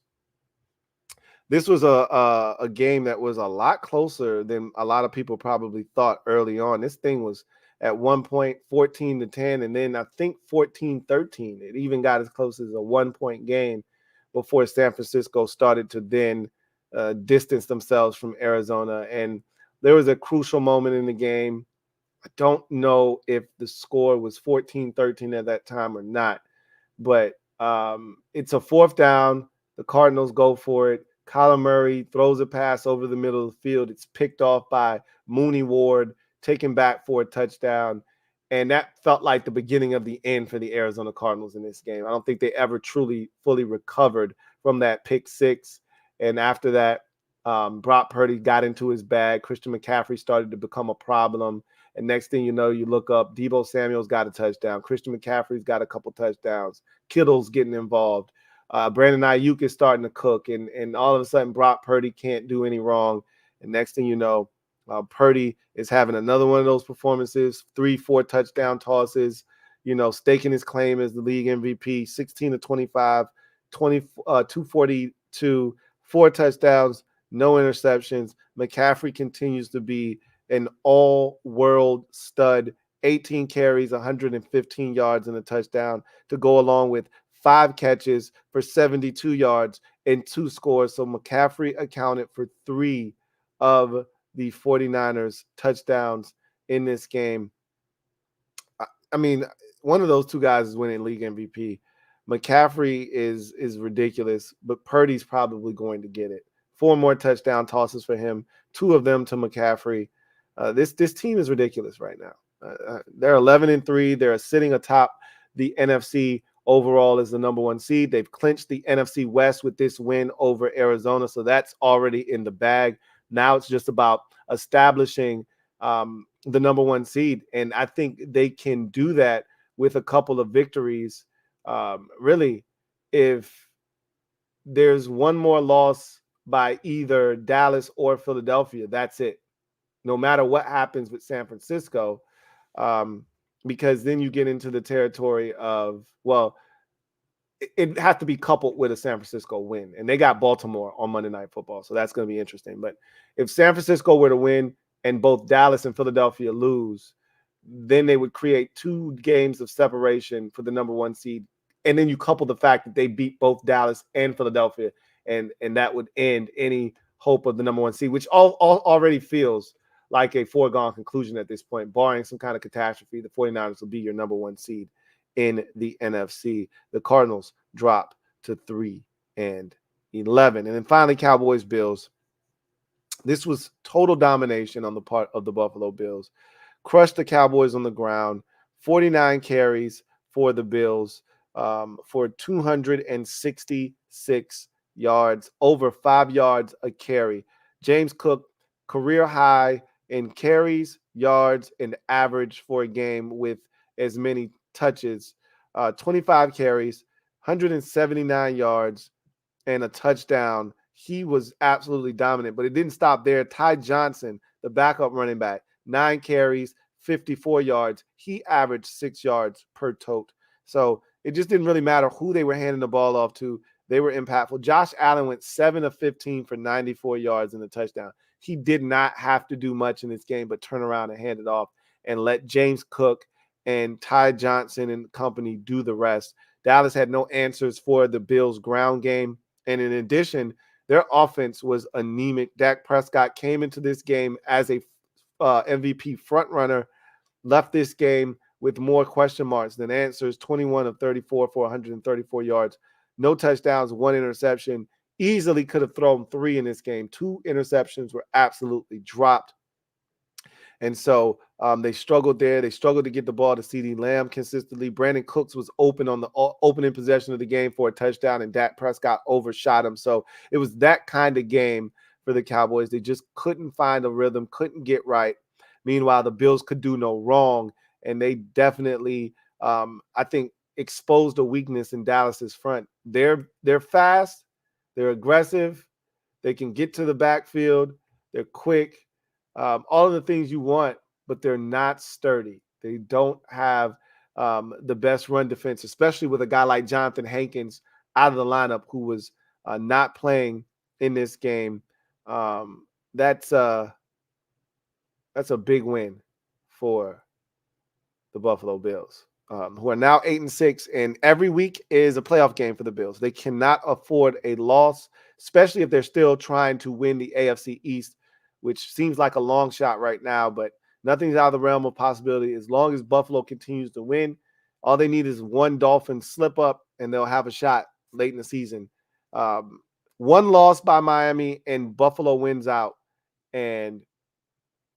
This was a game that was a lot closer than a lot of people probably thought early on. This thing was at one point 14-10, and then I think 14-13. It even got as close as a 1-point game before San Francisco started to then distance themselves from Arizona. And there was a crucial moment in the game. I don't know if the score was 14-13 at that time or not, but it's a 4th down. The Cardinals go for it. Kyler Murray throws a pass over the middle of the field. It's picked off by Mooney Ward, taken back for a touchdown. And that felt like the beginning of the end for the Arizona Cardinals in this game. I don't think they ever truly fully recovered from that pick 6. And after that, Brock Purdy got into his bag. Christian McCaffrey started to become a problem. And next thing you know, you look up, Deebo Samuel's got a touchdown. Christian McCaffrey's got a couple touchdowns. Kittle's getting involved. Brandon Ayuk is starting to cook. And all of a sudden, Brock Purdy can't do any wrong. And next thing you know, Purdy is having another one of those performances, 3-4 touchdown tosses, staking his claim as the league MVP, 16-25, 242, 4 touchdowns, no interceptions. McCaffrey continues to be an all-world stud, 18 carries, 115 yards and a touchdown to go along with 5 catches for 72 yards and 2 scores. So McCaffrey accounted for 3 of the 49ers touchdowns in this game. I mean, one of those 2 guys is winning league MVP. McCaffrey is ridiculous, but Purdy's probably going to get it. 4 more touchdown tosses for him, 2 of them to McCaffrey. This team is ridiculous right now. They're 11-3. They're sitting atop the NFC overall as the number 1 seed. They've clinched the NFC West with this win over Arizona, so that's already in the bag. Now it's just about establishing the number 1 seed, and I think they can do that with a couple of victories. Really, if there's one more loss by either Dallas or Philadelphia, that's it. No matter what happens with San Francisco, because then you get into the territory of, well, it has to be coupled with a San Francisco win. And they got Baltimore on Monday Night Football, so that's going to be interesting. But if San Francisco were to win and both Dallas and Philadelphia lose, then they would create 2 games of separation for the number 1 seed. And then you couple the fact that they beat both Dallas and Philadelphia, and that would end any hope of the number 1 seed, which already feels like a foregone conclusion at this point. Barring some kind of catastrophe, the 49ers will be your number 1 seed in the NFC. The Cardinals drop to 3-11. And then finally, Cowboys Bills. This was total domination on the part of the Buffalo Bills. Crushed the Cowboys on the ground. 49 carries for the Bills for 266 yards, over 5 yards a carry. James Cook, career high in carries, yards, and average for a game with as many touches. 25 carries, 179 yards, and a touchdown. He was absolutely dominant, but it didn't stop there. Ty Johnson, the backup running back, 9 carries, 54 yards. He averaged 6 yards per tote. So it just didn't really matter who they were handing the ball off to. They were impactful. Josh Allen went 7 of 15 for 94 yards and a touchdown. He did not have to do much in this game but turn around and hand it off and let James Cook and Ty Johnson and company do the rest. Dallas had no answers for the Bills' ground game. And in addition, their offense was anemic. Dak Prescott came into this game as a MVP frontrunner, left this game with more question marks than answers. 21 of 34 for 134 yards. No touchdowns, 1 interception. Easily could have thrown 3 in this game. 2 interceptions were absolutely dropped. And so they struggled there. They struggled to get the ball to CeeDee Lamb consistently. Brandon Cooks was open on the opening possession of the game for a touchdown, and Dak Prescott overshot him. So it was that kind of game for the Cowboys. They just couldn't find a rhythm, couldn't get right. Meanwhile, the Bills could do no wrong, and they definitely, I think, exposed a weakness in Dallas's front. They're fast, they're aggressive, they can get to the backfield, they're quick. All of the things you want, but they're not sturdy. They don't have the best run defense, especially with a guy like Jonathan Hankins out of the lineup who was not playing in this game. That's a big win for the Buffalo Bills, who are now 8-6, and every week is a playoff game for the Bills. They cannot afford a loss, especially if they're still trying to win the AFC East, which seems like a long shot right now, but nothing's out of the realm of possibility. As long as Buffalo continues to win, all they need is one Dolphins slip up, and they'll have a shot late in the season. One loss by Miami, and Buffalo wins out, and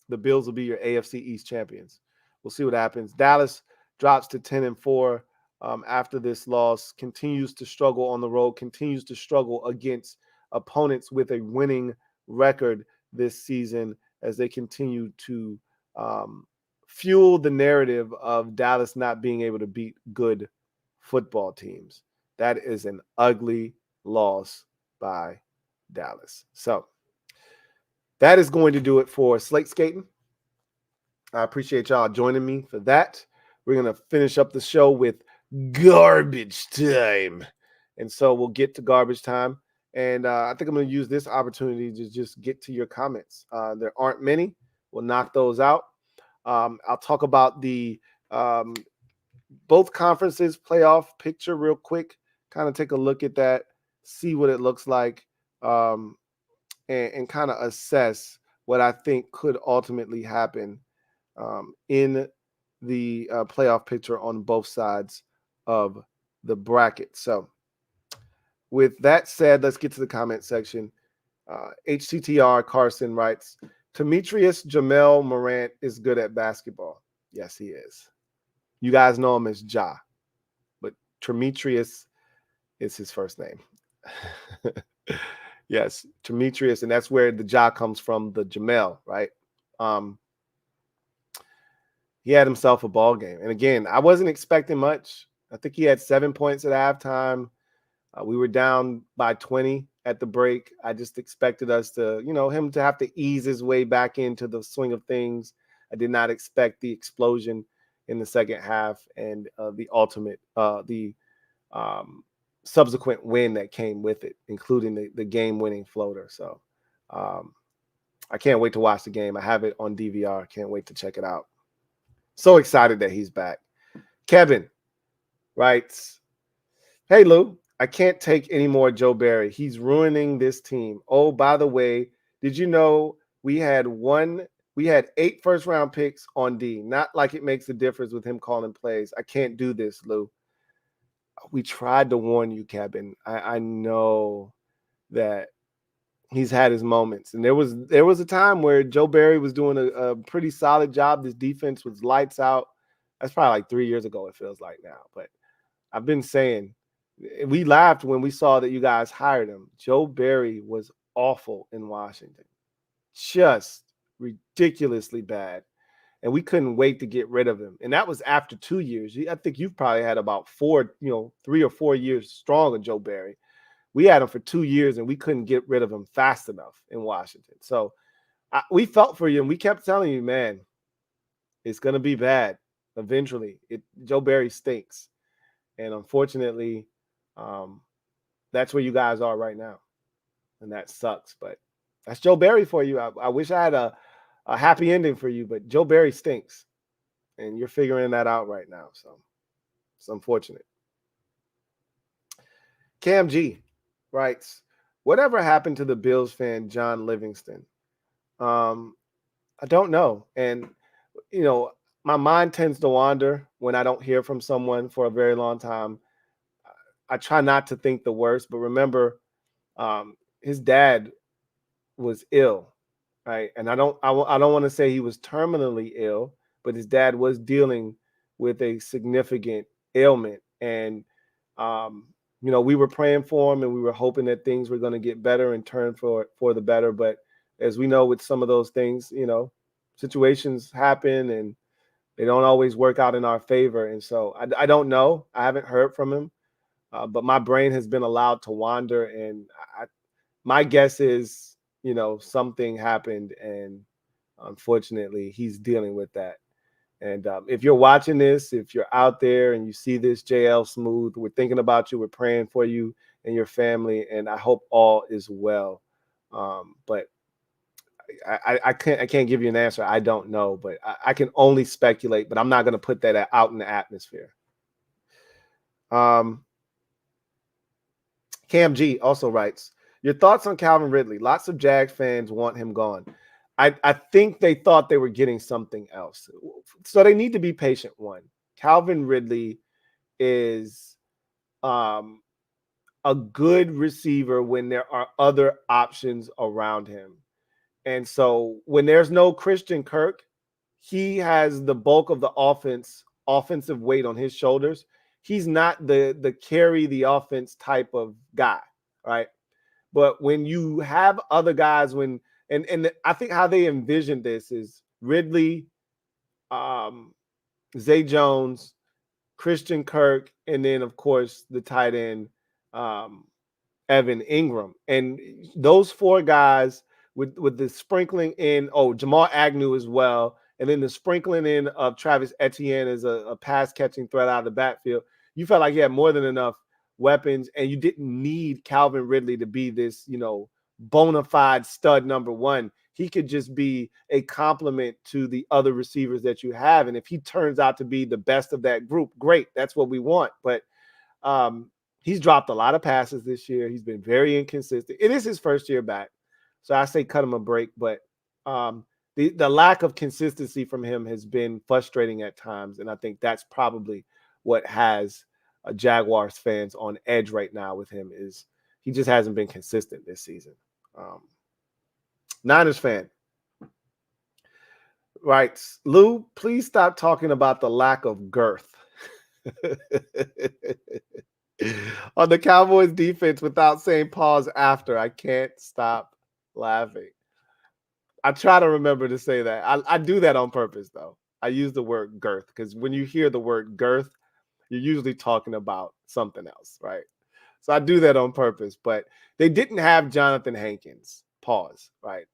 the Bills will be your AFC East champions. We'll see what happens. Dallas drops to 10-4 after this loss, continues to struggle on the road, continues to struggle against opponents with a winning record this season as they continue to fuel the narrative of Dallas not being able to beat good football teams. That is an ugly loss by Dallas. So that is going to do it for Slate Skatin. I appreciate y'all joining me for that. We're going to finish up the show with garbage time. And so we'll get to garbage time. And I think I'm going to use this opportunity to just get to your comments. There aren't many. We'll knock those out. I'll talk about the both conferences playoff picture real quick, kind of take a look at that, see what it looks like, and kind of assess what I think could ultimately happen in the playoff picture on both sides of the bracket. So with that said, let's get to the comment section. HCTR Carson writes, Demetrius Jamel Morant is good at basketball. Yes, he is. You guys know him as Ja, but Demetrius is his first name. Yes, Demetrius, and that's where the Ja comes from, the Jamel, right? He had himself a ball game. And again, I wasn't expecting much. I think he had 7 points at halftime. We were down by 20 at the break. I just expected us to, him to have to ease his way back into the swing of things. I did not expect the explosion in the second half and the ultimate, subsequent win that came with it, including the game-winning floater. So I can't wait to watch the game. I have it on DVR. Can't wait to check it out. So excited that he's back. Kevin writes, hey, Lou, I can't take any more Joe Barry. He's ruining this team. Oh, by the way, did you know we had 8 first-round picks on D? Not like it makes a difference with him calling plays. I can't do this, Lou. We tried to warn you, Kevin. I know that he's had his moments. And there was a time where Joe Barry was doing a pretty solid job. This defense was lights out. That's probably like 3 years ago, it feels like now. But I've been saying, we laughed when we saw that you guys hired him. Joe Barry was awful in Washington. Just ridiculously bad. and we couldn't wait to get rid of him. And that was after 2 years. I think you've probably had about 3 or 4 years strong of Joe Barry. We had him for 2 years, and we couldn't get rid of him fast enough in Washington. So we felt for you, and we kept telling you, man, it's going to be bad eventually. Joe Barry stinks. And unfortunately, that's where you guys are right now. And that sucks. But that's Joe Barry for you. I wish I had a happy ending for you, but Joe Barry stinks. And you're figuring that out right now. So it's unfortunate. Cam G writes, whatever happened to the Bills fan, John Livingston? I don't know. And, my mind tends to wander when I don't hear from someone for a very long time. I try not to think the worst, but remember, his dad was ill, right? And I don't want to say he was terminally ill, but his dad was dealing with a significant ailment. And, we were praying for him, and we were hoping that things were going to get better and turn for the better. But as we know, with some of those things, situations happen and they don't always work out in our favor. And so I don't know. I haven't heard from him, but my brain has been allowed to wander. And my guess is, something happened, and unfortunately he's dealing with that. And if you're watching this, if you're out there and you see this, JL Smooth, we're thinking about you. We're praying for you and your family, and I hope all is well. But I can't give you an answer. I don't know, but I can only speculate, but I'm not going to put that out in the atmosphere. Cam G also writes, your thoughts on Calvin Ridley? Lots of Jags fans want him gone. I think they thought they were getting something else. So they need to be patient. One, Calvin Ridley is a good receiver when there are other options around him. And so when there's no Christian Kirk, he has the bulk of the offensive weight on his shoulders. He's not the carry the offense type of guy, right? But when you have other guys, and I think how they envisioned this is Ridley, Zay Jones, Christian Kirk, and then of course the tight end Evan Ingram, and those four guys with the sprinkling in, Jamal Agnew as well, and then the sprinkling in of Travis Etienne as a pass catching threat out of the backfield. You felt like you had more than enough weapons, and you didn't need Calvin Ridley to be this, bona fide stud number one. He could just be a complement to the other receivers that you have. And if he turns out to be the best of that group, great. That's what we want. But he's dropped a lot of passes this year. He's been very inconsistent. It is his first year back, so I say cut him a break. But the lack of consistency from him has been frustrating at times, and I think that's probably what has Jaguars fans on edge right now with him, is he just hasn't been consistent this season. Niners fan writes, Lou, please stop talking about the lack of girth on the Cowboys defense without saying pause after. I can't stop laughing. I try to remember to say that. I do that on purpose, though. I use the word girth because when you hear the word girth, you're usually talking about something else, right? So I do that on purpose. But they didn't have Jonathan Hankins, pause, right,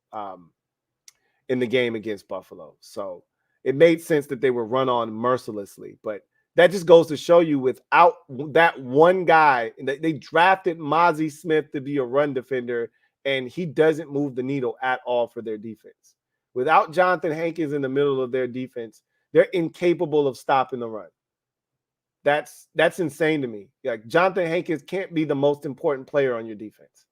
in the game against Buffalo. So it made sense that they were run on mercilessly. But that just goes to show you, without that one guy, they drafted Mozzie Smith to be a run defender, and he doesn't move the needle at all for their defense. Without Jonathan Hankins in the middle of their defense, they're incapable of stopping the run. That's insane to me. Like, Jonathan Hankins can't be the most important player on your defense.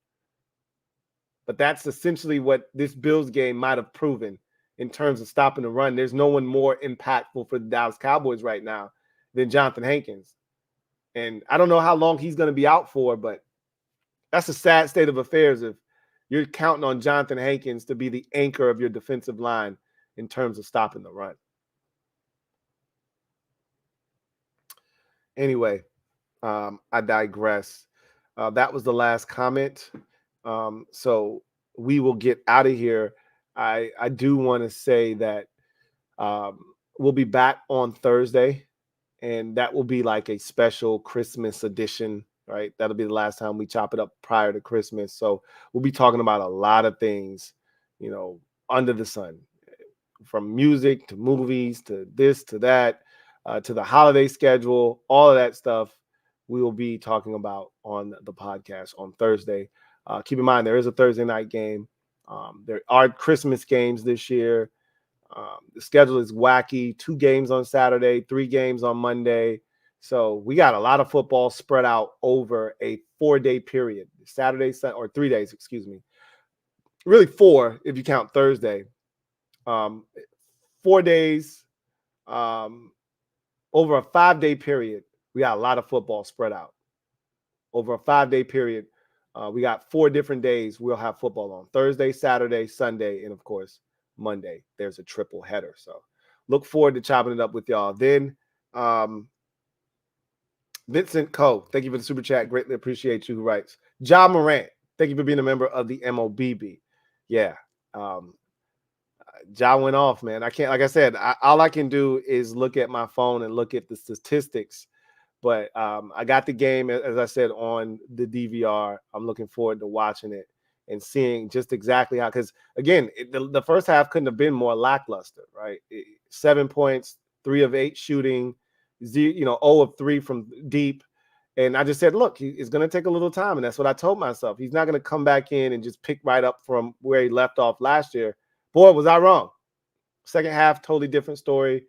But that's essentially what this Bills game might have proven in terms of stopping the run. There's no one more impactful for the Dallas Cowboys right now than Jonathan Hankins. And I don't know how long he's going to be out for, but that's a sad state of affairs if you're counting on Jonathan Hankins to be the anchor of your defensive line in terms of stopping the run. Anyway, I digress. That was the last comment. So we will get out of here. I do want to say that We'll be back on Thursday, and that will be like a special Christmas edition, right? That'll be the last time we chop it up prior to Christmas. So we'll be talking about a lot of things, under the sun, from music to movies to this to that, to the holiday schedule, all of that stuff we will be talking about on the podcast on Thursday. Keep in mind, there is a Thursday night game. There are Christmas games this year. The schedule is wacky. 2 games on Saturday, 3 games on Monday. So we got a lot of football spread out over a 4-day period. Saturday, or 3 days, excuse me. Really 4 if you count Thursday. 4 days, over a 5-day period. We got a lot of football spread out. Over a 5-day period, we got 4 different days we'll have football on: Thursday, Saturday, Sunday, and of course, Monday. There's a triple header. So look forward to chopping it up with y'all. Then Vincent Coe, thank you for the super chat. Greatly appreciate you. Who writes, John Morant, thank you for being a member of the MOBB. Yeah. John went off, man. I can't, like I said, all I can do is look at my phone and look at the statistics. But I got the game, as I said, on the DVR. I'm looking forward to watching it and seeing just exactly how, because again, the first half couldn't have been more lackluster, right? 7 points, 3 of 8 shooting, 0 of 3 from deep. And I just said, look, it's going to take a little time. And that's what I told myself. He's not going to come back in and just pick right up from where he left off last year. Boy, was I wrong. Second half, totally different story.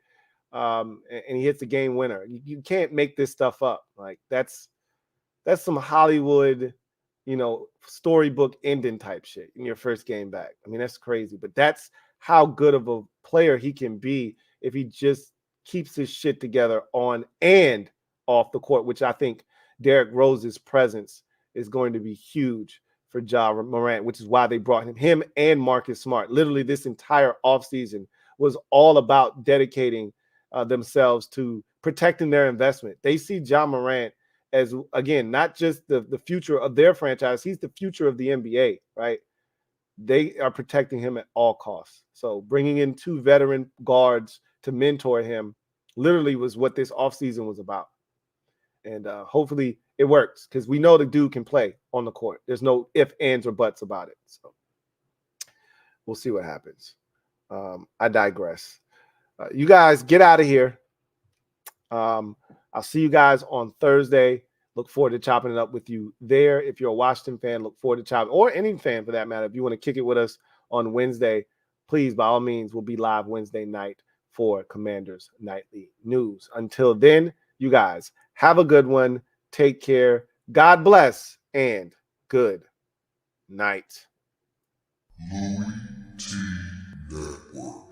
And he hits the game winner. You can't make this stuff up. Like that's some Hollywood, storybook ending type shit in your first game back. I mean, that's crazy, but that's how good of a player he can be if he just keeps his shit together on and off the court, which I think Derrick Rose's presence is going to be huge for Ja Morant, which is why they brought him and Marcus Smart. Literally this entire offseason was all about dedicating themselves to protecting their investment. They see Ja Morant as, again, not just the future of their franchise. He's the future of the NBA, right? They are protecting him at all costs. So bringing in 2 veteran guards to mentor him literally was what this offseason was about. And hopefully it works, because we know the dude can play on the court. There's no ifs, ands, or buts about it. So we'll see what happens. I digress. You guys get out of here. I'll see you guys on Thursday. Look forward to chopping it up with you there. If you're a Washington fan, look forward to chopping, or any fan for that matter. If you want to kick it with us on Wednesday, please, by all means, we'll be live Wednesday night for Commanders Nightly News. Until then, you guys have a good one. Take care. God bless, and good night.
LouieTeeNetwork.